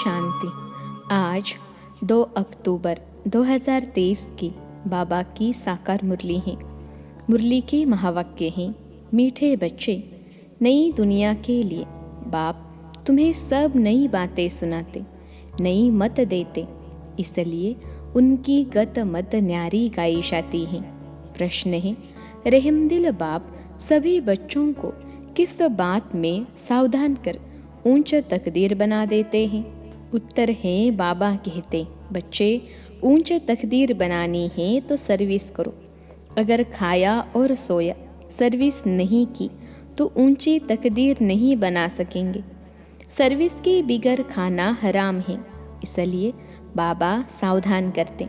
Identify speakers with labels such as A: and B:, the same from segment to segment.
A: शांति। आज 2 अक्टूबर 2023 की बाबा की साकार मुरली है। मुरली के महावाक्य हैं, मीठे बच्चे, नई दुनिया के लिए बाप तुम्हें सब नई बातें सुनाते, नई मत देते, इसलिए उनकी गत मत न्यारी गाई जाती है। प्रश्न है, रहमदिल बाप सभी बच्चों को किस बात में सावधान कर ऊंच तकदीर बना देते हैं? उत्तर है, बाबा कहते, बच्चे ऊंच तकदीर बनानी है तो सर्विस करो। अगर खाया और सोया, सर्विस नहीं की तो ऊंची तकदीर नहीं बना सकेंगे। सर्विस के बिगर खाना हराम है, इसलिए बाबा सावधान करते।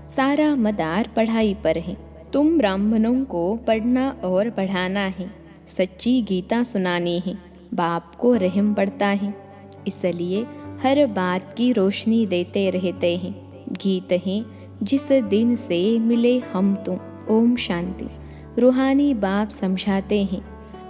A: सारा मदार पढ़ाई पर है। तुम ब्राह्मणों को पढ़ना और पढ़ाना है, सच्ची गीता सुनानी है। बाप को रहम पड़ता है, इसलिए हर बात की रोशनी देते रहते हैं। गीत है, जिस दिन से मिले हम तुम। ओम शांति। रूहानी बाप समझाते हैं,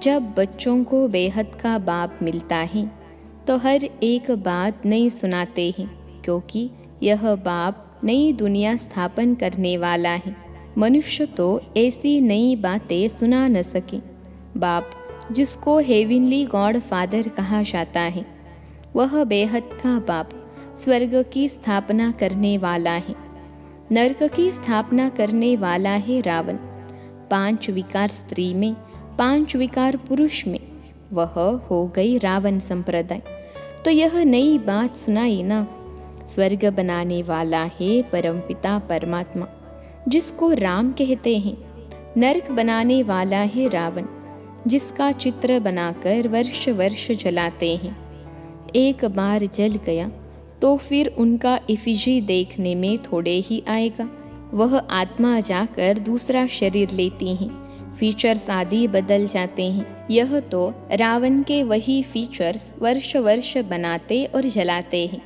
A: जब बच्चों को बेहद का बाप मिलता है तो हर एक बात नई सुनाते हैं, क्योंकि यह बाप नई दुनिया स्थापन करने वाला है। मनुष्य तो ऐसी नई बातें सुना न सके। बाप जिसको हेविनली गॉड फादर कहा जाता है, वह बेहद का बाप स्वर्ग की स्थापना करने वाला है। नरक की स्थापना करने वाला है रावण। 5 विकार स्त्री में, 5 विकार पुरुष में वह हो गई रावण संप्रदाय। तो यह नई बात सुनाई ना। स्वर्ग बनाने वाला है परमपिता परमात्मा, जिसको राम कहते हैं। नरक बनाने वाला है रावण, जिसका चित्र बनाकर वर्ष वर्ष जलाते हैं। एक बार जल गया तो फिर उनका इफिजी देखने में थोड़े ही आएगा। वह आत्मा जाकर दूसरा शरीर लेती हैं, फीचर्स आदि बदल जाते हैं। यह तो रावण के वही फीचर्स वर्ष वर्ष बनाते और जलाते हैं।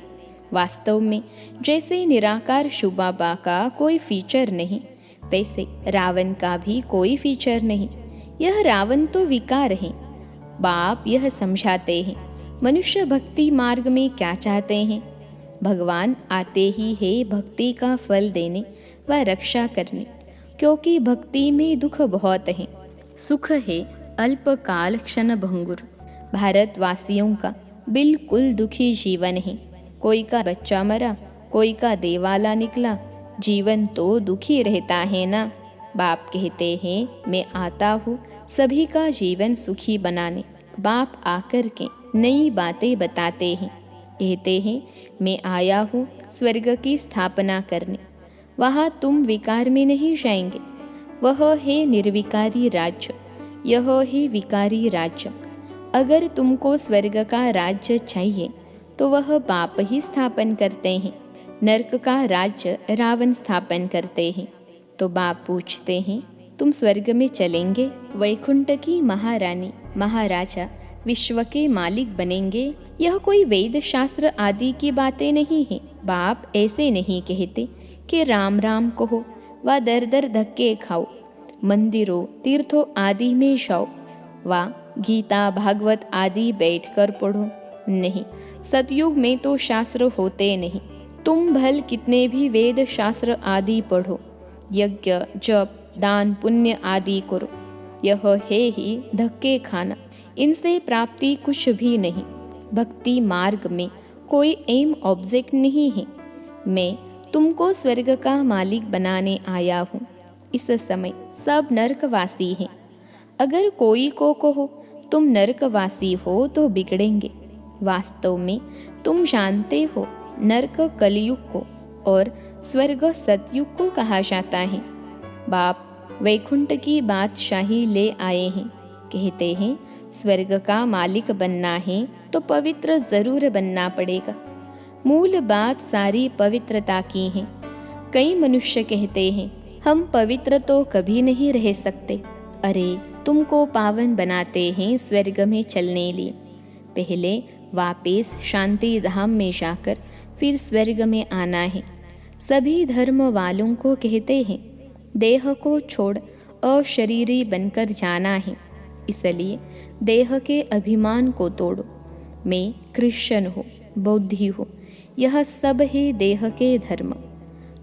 A: वास्तव में जैसे निराकार शुबाबा का कोई फीचर नहीं, वैसे रावण का भी कोई फीचर नहीं। यह रावण तो विकार है। बाप यह समझाते हैं, मनुष्य भक्ति मार्ग में क्या चाहते हैं? भगवान आते ही है भक्ति का फल देने व रक्षा करने, क्योंकि भक्ति में दुख बहुत है। सुख है अल्पकाल क्षण भंगुर। भारतवासियों का बिल्कुल दुखी जीवन है। कोई का बच्चा मरा, कोई का देवाला निकला, जीवन तो दुखी रहता है ना। बाप कहते हैं, मैं आता हूँ सभी का जीवन सुखी बनाने। बाप आकर के नई बातें बताते हैं, कहते हैं, मैं आया हूँ स्वर्ग की स्थापना करने। वहाँ तुम विकार में नहीं जाएंगे। वह है निर्विकारी राज्य, यह है विकारी राज्य। अगर तुमको स्वर्ग का राज्य चाहिए तो वह बाप ही स्थापन करते हैं। नरक का राज्य रावण स्थापन करते हैं। तो बाप पूछते हैं, तुम स्वर्ग में चलेंगे? वैकुंठ की महारानी महाराजा विश्व के मालिक बनेंगे? यह कोई वेद शास्त्र आदि की बातें नहीं है। बाप ऐसे नहीं कहते कि राम राम कहो व दर दर धक्के खाओ, मंदिरों तीर्थों आदि में जाओ व गीता भागवत आदि बैठकर पढ़ो। नहीं, सतयुग में तो शास्त्र होते नहीं। तुम भल कितने भी वेद शास्त्र आदि पढ़ो, यज्ञ जप दान पुण्य आदि करो, यह है ही धक्के खाना। इनसे प्राप्ति कुछ भी नहीं। भक्ति मार्ग में कोई एम ऑब्जेक्ट नहीं है। मैं तुमको स्वर्ग का मालिक बनाने आया हूँ। इस समय सब नरकवासी हैं। अगर कोई को कहो तुम नरकवासी हो तो बिगड़ेंगे। वास्तव में तुम जानते हो, नरक कलयुग को और स्वर्ग सतयुग को कहा जाता है। बाप वैकुंठ की बादशाही ले आए हैं। कहते हैं, स्वर्ग का मालिक बनना है तो पवित्र जरूर बनना पड़ेगा। मूल बात सारी पवित्रता की है। कई मनुष्य कहते हैं, हम पवित्र तो कभी नहीं रह सकते। अरे, तुमको पावन बनाते हैं स्वर्ग में चलने लिए। पहले वापस शांति धाम में जाकर फिर स्वर्ग में आना है। सभी धर्म वालों को कहते हैं, देह को छोड़ अशरीरी बनकर जाना है। इसलिए देह के अभिमान को तोड़ो। मैं क्रिश्चियन हूँ, बौद्धि हूँ, यह सब है देह के धर्म।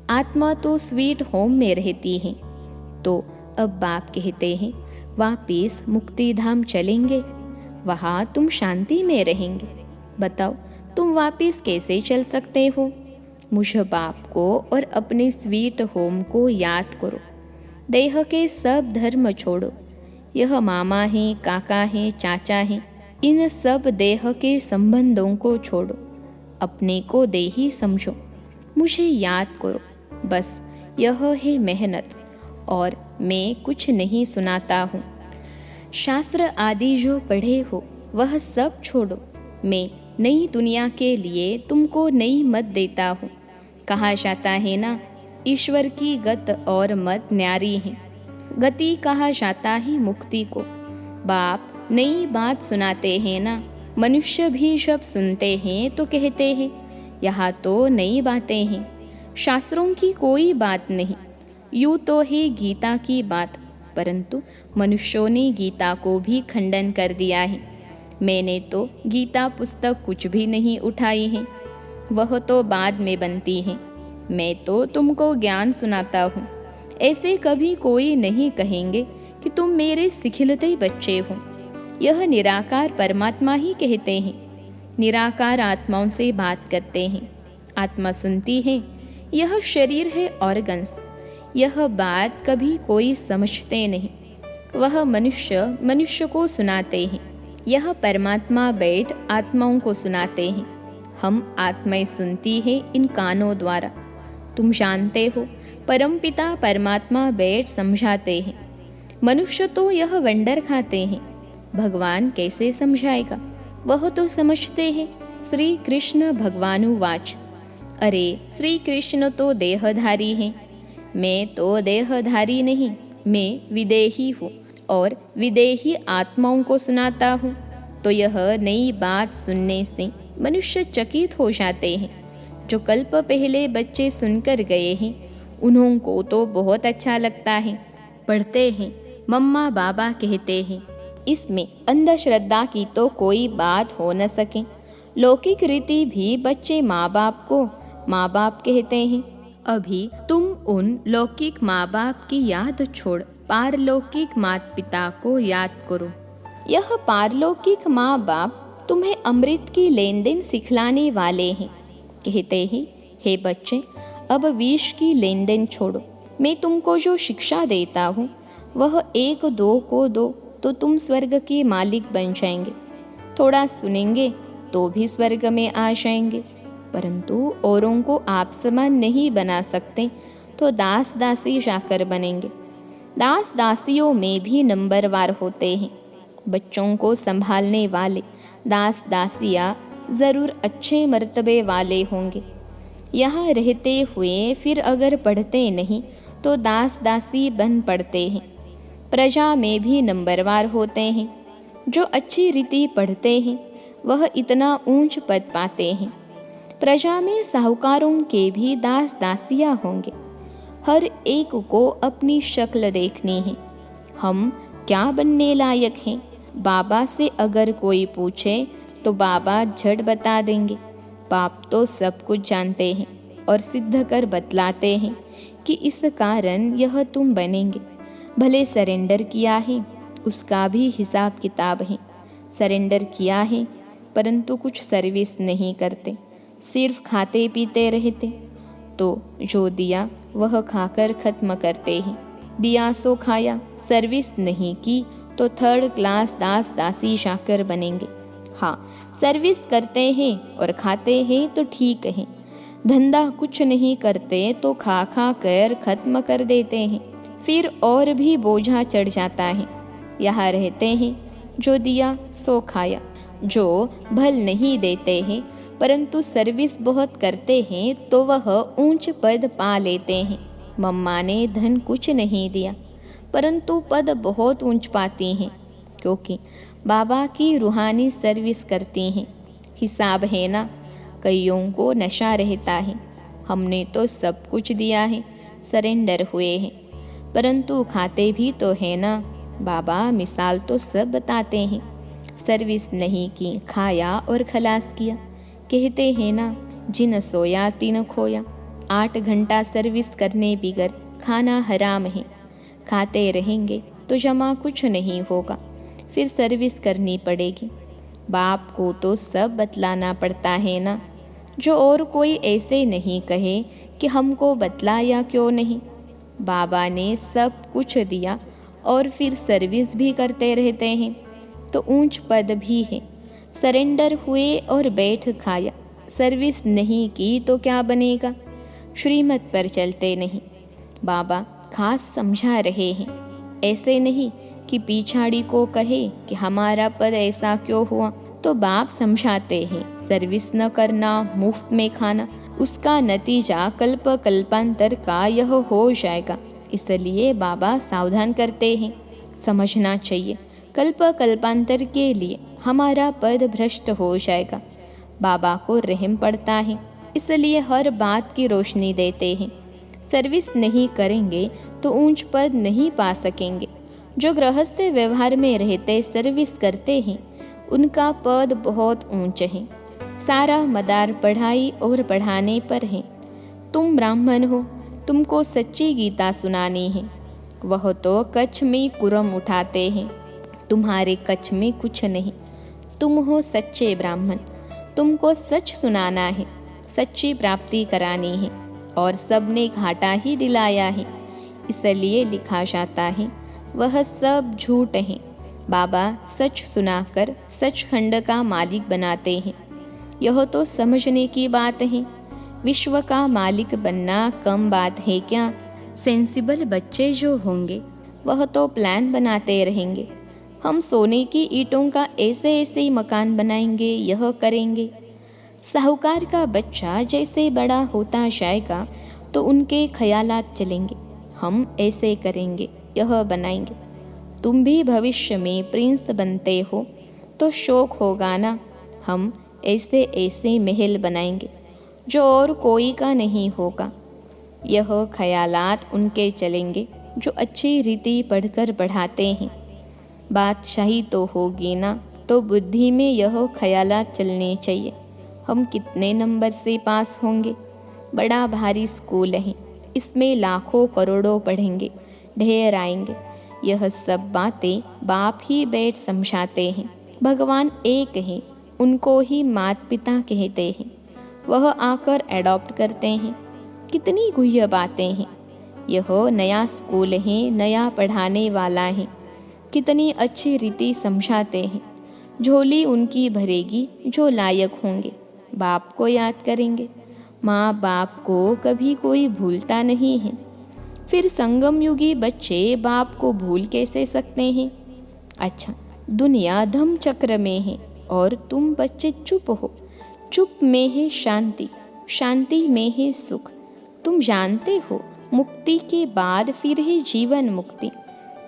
A: आत्मा तो स्वीट होम में रहती है। तो अब बाप कहते हैं वापिस मुक्ति धाम चलेंगे, वहाँ तुम शांति में रहेंगे। बताओ तुम वापिस कैसे चल सकते हो? मुझ बाप को और अपने स्वीट होम को याद करो। देह के सब धर्म छोड़ो। यह मामा है, काका है, चाचा है, इन सब देह के संबंधों को छोड़ो। अपने को देही समझो, मुझे याद करो। बस यह है मेहनत, और मैं कुछ नहीं सुनाता हूँ। शास्त्र आदि जो पढ़े हो वह सब छोड़ो। मैं नई दुनिया के लिए तुमको नई मत देता हूँ। कहा जाता है ना, ईश्वर की गत और मत न्यारी है। गति कहा जाता है मुक्ति को। बाप नई बात सुनाते हैं ना। मनुष्य भी जब सुनते हैं तो कहते हैं यहाँ तो नई बातें हैं, शास्त्रों की कोई बात नहीं। यूँ तो है गीता की बात, परंतु मनुष्यों ने गीता को भी खंडन कर दिया है। मैंने तो गीता पुस्तक कुछ भी नहीं उठाई है, वह तो बाद में बनती है। मैं तो तुमको ज्ञान सुनाता हूँ। ऐसे कभी कोई नहीं कहेंगे कि तुम मेरे सिखिलते बच्चे हो। यह निराकार परमात्मा ही कहते हैं। निराकार आत्माओं से बात करते हैं, आत्मा सुनती है। यह शरीर है ऑर्गन्स। यह बात कभी कोई समझते नहीं। वह मनुष्य को सुनाते हैं। यह परमात्मा बैठ आत्माओं को सुनाते हैं। हम आत्माएं सुनती है इन कानों द्वारा। तुम जानते हो परमपिता परमात्मा बैठ समझाते हैं। मनुष्य तो यह वंडर खाते हैं, भगवान कैसे समझाएगा? वह तो समझते हैं। श्री कृष्ण भगवानुवाच, अरे श्री कृष्ण तो देहधारी हैं, मैं तो देहधारी नहीं, मैं विदेही हूँ और विदेही आत्माओं को सुनाता हूँ। तो यह नई बात सुनने से मनुष्य चकित हो जाते हैं। जो कल्प पहले बच्चे सुनकर गए हैं उन्हों को तो बहुत अच्छा लगता है। पढ़ते हैं, मम्मा बाबा कहते हैं। इसमें अंधश्रद्धा की तो कोई बात हो न सके। लौकिक रीति भी बच्चे माँ बाप को माँ बाप कहते हैं। अभी तुम उन लौकिक माँ बाप की याद छोड़ पारलौकिक माता पिता को याद करो। यह पारलौकिक माँ बाप तुम्हें अमृत की लेन देन सिखलाने वाले हैं। कहते हैं, हे बच्चे, अब विष की लेन देन छोड़ो। मैं तुमको जो शिक्षा देता हूँ वह 1 2 को दो तो तुम स्वर्ग के मालिक बन जाएंगे। थोड़ा सुनेंगे तो भी स्वर्ग में आ जाएंगे, परंतु औरों को आप समान नहीं बना सकते तो दास दासी जाकर बनेंगे। दास दासियों में भी नंबरवार होते हैं। बच्चों को संभालने वाले दास दासियाँ ज़रूर अच्छे मर्तबे वाले होंगे। यहाँ रहते हुए फिर अगर पढ़ते नहीं तो दास दासी बन पड़ते हैं। प्रजा में भी नंबरवार होते हैं। जो अच्छी रीति पढ़ते हैं वह इतना ऊंच पद पाते हैं। प्रजा में साहूकारों के भी दास दासियाँ होंगे। हर एक को अपनी शक्ल देखनी है। हम क्या बनने लायक हैं? बाबा से अगर कोई पूछे तो बाबा झट बता देंगे। बाप तो सब कुछ जानते हैं और सिद्ध कर बतलाते हैं कि इस कारण यह तुम बनेंगे। भले सरेंडर किया है उसका भी हिसाब किताब है। सरेंडर किया है परंतु कुछ सर्विस नहीं करते, सिर्फ खाते पीते रहते। तो जो दिया वह खाकर ख़त्म करते हैं। दिया सो खाया, सर्विस नहीं की तो 3rd क्लास दास दासी जाकर बनेंगे। हाँ, सर्विस करते हैं और खाते हैं तो ठीक है। धंधा कुछ नहीं करते तो खा खा कर ख़त्म कर देते हैं, फिर और भी बोझा चढ़ जाता है। यहाँ रहते हैं, जो दिया सो खाया। जो भल नहीं देते हैं परंतु सर्विस बहुत करते हैं तो वह ऊंच पद पा लेते हैं। मम्मा ने धन कुछ नहीं दिया परंतु पद बहुत ऊंच पाती हैं, क्योंकि बाबा की रूहानी सर्विस करती हैं। हिसाब है ना, कईयों को नशा रहता है। हमने तो सब कुछ दिया है, सरेंडर हुए हैं, परंतु खाते भी तो है ना। बाबा मिसाल तो सब बताते हैं। सर्विस नहीं की, खाया और खलास किया। कहते हैं ना, जिन सोया तिन खोया। 8 घंटा सर्विस करने बिगर खाना हराम है। खाते रहेंगे तो जमा कुछ नहीं होगा, फिर सर्विस करनी पड़ेगी। बाप को तो सब बतलाना पड़ता है ना, जो और कोई ऐसे नहीं कहे कि हमको बतलाया क्यों नहीं। बाबा ने सब कुछ दिया और फिर सर्विस भी करते रहते हैं, तो ऊंच पद भी है। सरेंडर हुए और बैठ खाया। सर्विस नहीं की तो क्या बनेगा? श्रीमत पर चलते नहीं। बाबा खास समझा रहे हैं, ऐसे नहीं कि पिछाड़ी को कहे कि हमारा पद ऐसा क्यों हुआ। तो बाप समझाते हैं, सर्विस न करना, मुफ्त में खाना, उसका नतीजा कल्प कल्पांतर का यह हो जाएगा। इसलिए बाबा सावधान करते हैं, समझना चाहिए कल्प कल्पांतर के लिए हमारा पद भ्रष्ट हो जाएगा। बाबा को रहम पड़ता है, इसलिए हर बात की रोशनी देते हैं। सर्विस नहीं करेंगे तो ऊंच पद नहीं पा सकेंगे। जो गृहस्थ व्यवहार में रहते सर्विस करते हैं, उनका पद बहुत ऊंच है। सारा मदार पढ़ाई और पढ़ाने पर है। तुम ब्राह्मण हो, तुमको सच्ची गीता सुनानी है। वह तो कच्छ में कुरम उठाते हैं, तुम्हारे कच्छ में कुछ नहीं। तुम हो सच्चे ब्राह्मण, तुमको सच सुनाना है, सच्ची प्राप्ति करानी है, और सबने घाटा ही दिलाया है। इसलिए लिखा जाता है, वह सब झूठ है। बाबा सच सुनाकर सचखंड का मालिक बनाते हैं। यह तो समझने की बात है। विश्व का मालिक बनना कम बात है क्या? सेंसिबल बच्चे जो होंगे वह तो प्लान बनाते रहेंगे, हम सोने की ईंटों का ऐसे ऐसे ही मकान बनाएंगे, यह करेंगे। साहूकार का बच्चा जैसे बड़ा होता जाएगा तो उनके ख्यालात चलेंगे, हम ऐसे करेंगे, यह बनाएंगे। तुम भी भविष्य में प्रिंस बनते हो तो शौक होगा ना, हम ऐसे ऐसे महल बनाएंगे जो और कोई का नहीं होगा। यह ख्यालात उनके चलेंगे जो अच्छी रीति पढ़कर पढ़ाते हैं। बादशाही तो होगी ना, तो बुद्धि में यह ख्यालात चलने चाहिए। हम कितने नंबर से पास होंगे? बड़ा भारी स्कूल है, इसमें लाखों करोड़ों पढ़ेंगे, ढेर आएंगे। यह सब बातें बाप ही बैठ समझाते हैं। भगवान एक है, उनको ही माता पिता कहते हैं, वह आकर एडॉप्ट करते हैं। कितनी गुह्य बातें हैं। यह नया स्कूल है, नया पढ़ाने वाला है, कितनी अच्छी रीति समझाते हैं। झोली उनकी भरेगी जो लायक होंगे, बाप को याद करेंगे। माँ बाप को कभी कोई भूलता नहीं है, फिर संगम युगी बच्चे बाप को भूल कैसे सकते हैं? अच्छा, दुनिया धम चक्र में है और तुम बच्चे चुप हो। चुप में है शांति, शांति में है सुख। तुम जानते हो मुक्ति के बाद फिर है जीवन मुक्ति।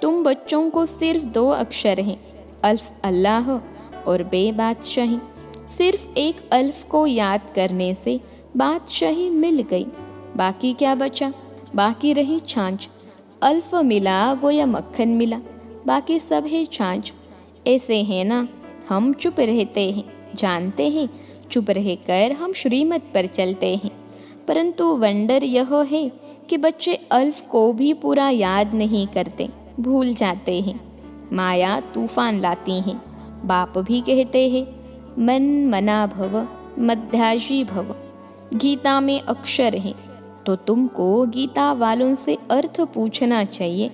A: तुम बच्चों को सिर्फ 2 अक्षर हैं, अल्फ अल्लाह और बे बादशाही। सिर्फ एक अल्फ को याद करने से बादशाही मिल गई, बाकी क्या बचा? बाकी रही छाछ। अल्फ मिला गोया मक्खन मिला, बाकी सब है छाछ। ऐसे है ना, हम चुप रहते हैं, जानते हैं चुप रहकर हम श्रीमत पर चलते हैं। परंतु वंडर यह है कि बच्चे अल्फ को भी पूरा याद नहीं करते, भूल जाते हैं। माया तूफान लाती हैं। बाप भी कहते हैं, मन मना भव मध्याजी भव। गीता में अक्षर हैं, तो तुमको गीता वालों से अर्थ पूछना चाहिए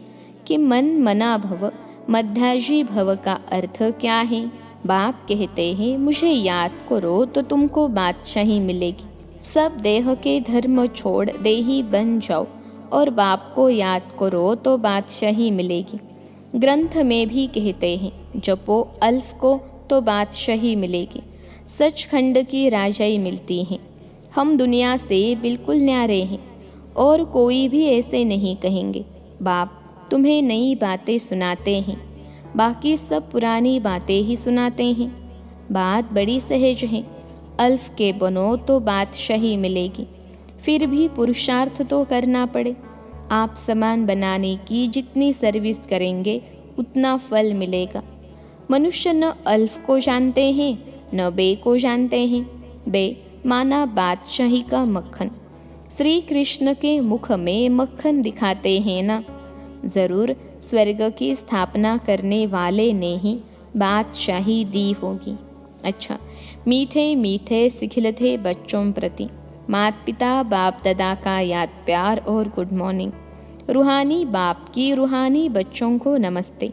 A: कि मन मना भव मध्याजी भव का अर्थ क्या है। बाप कहते हैं, मुझे याद करो तो तुमको बादशाही मिलेगी। सब देह के धर्म छोड़ देही बन जाओ और बाप को याद करो तो बादशाही मिलेगी। ग्रंथ में भी कहते हैं, जपो अल्फ को तो बादशाही मिलेगी, सचखंड की राजाई मिलती है। हम दुनिया से बिल्कुल न्यारे हैं और कोई भी ऐसे नहीं कहेंगे। बाप तुम्हें नई बातें सुनाते हैं, बाकी सब पुरानी बातें ही सुनाते हैं। बात बड़ी सहज है, अल्फ के बनो तो बादशाही मिलेगी। फिर भी पुरुषार्थ तो करना पड़े। आप सामान बनाने की जितनी सर्विस करेंगे उतना फल मिलेगा। मनुष्य न अल्फ को जानते हैं न बे को जानते हैं। बे माना बादशाही का मक्खन। श्री कृष्ण के मुख में मक्खन दिखाते हैं ना। ज़रूर स्वर्ग की स्थापना करने वाले ने ही बादशाही दी होगी। अच्छा, मीठे मीठे सिखिलते बच्चों प्रति माता पिता बाप दादा का याद प्यार और गुड मॉर्निंग। रूहानी बाप की रूहानी बच्चों को नमस्ते।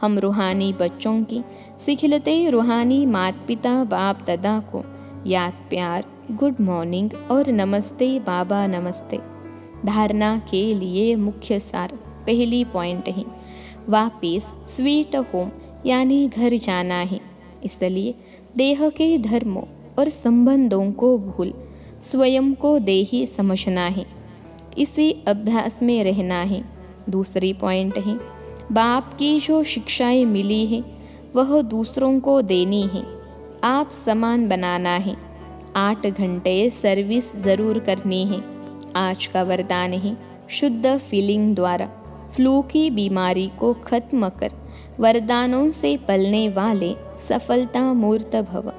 A: हम रूहानी बच्चों की सिखिलते रूहानी माता पिता बाप दादा को याद प्यार, गुड मॉर्निंग और नमस्ते बाबा नमस्ते। धारणा के लिए मुख्य सार पहली पॉइंट है, वापिस स्वीट होम यानी घर जाना है। इसलिए देह के धर्मों और संबंधों को भूल स्वयं को देही समझना है। इसी अभ्यास में रहना है। दूसरी पॉइंट है, बाप की जो शिक्षाएं मिली है वह दूसरों को देनी है। आप समान बनाना है। 8 घंटे सर्विस ज़रूर करनी है। आज का वरदान है, शुद्ध फीलिंग द्वारा फ्लू की बीमारी को खत्म कर वरदानों से पलने वाले सफलता मूर्त भव।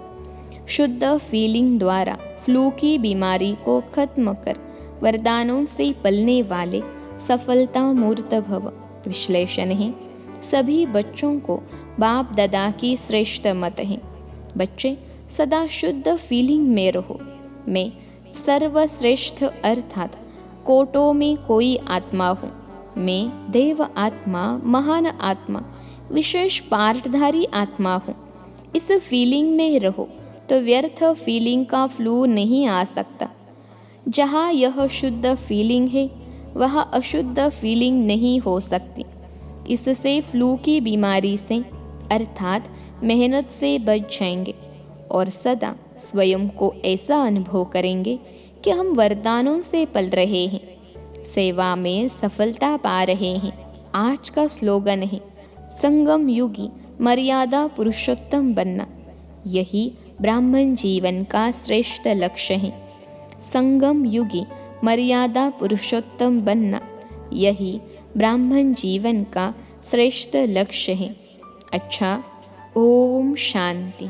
A: शुद्ध फीलिंग द्वारा फ्लू की बीमारी को खत्म कर वरदानों से पलने वाले सफलता मूर्त भव। विश्लेषण है, सभी बच्चों को बाप दादा की श्रेष्ठ मत है। बच्चे सदा शुद्ध फीलिंग में रहो। मैं सर्वश्रेष्ठ अर्थात कोटों में कोई आत्मा हूँ। मैं देव आत्मा, महान आत्मा, विशेष पार्टधारी आत्मा हूँ। इस फीलिंग में रहो तो व्यर्थ फीलिंग का फ्लू नहीं आ सकता। जहाँ यह शुद्ध फीलिंग है वहाँ अशुद्ध फीलिंग नहीं हो सकती। इससे फ्लू की बीमारी से अर्थात मेहनत से बच जाएंगे और सदा स्वयं को ऐसा अनुभव करेंगे कि हम वरदानों से पल रहे हैं, सेवा में सफलता पा रहे हैं। आज का स्लोगन है, संगम युगी मर्यादा पुरुषोत्तम बनना। यही ब्राह्मण जीवन का श्रेष्ठ लक्ष्य है। संगम युगी मर्यादा पुरुषोत्तम बनना, यही ब्राह्मण जीवन का श्रेष्ठ लक्ष्य है। अच्छा, ओम शांति।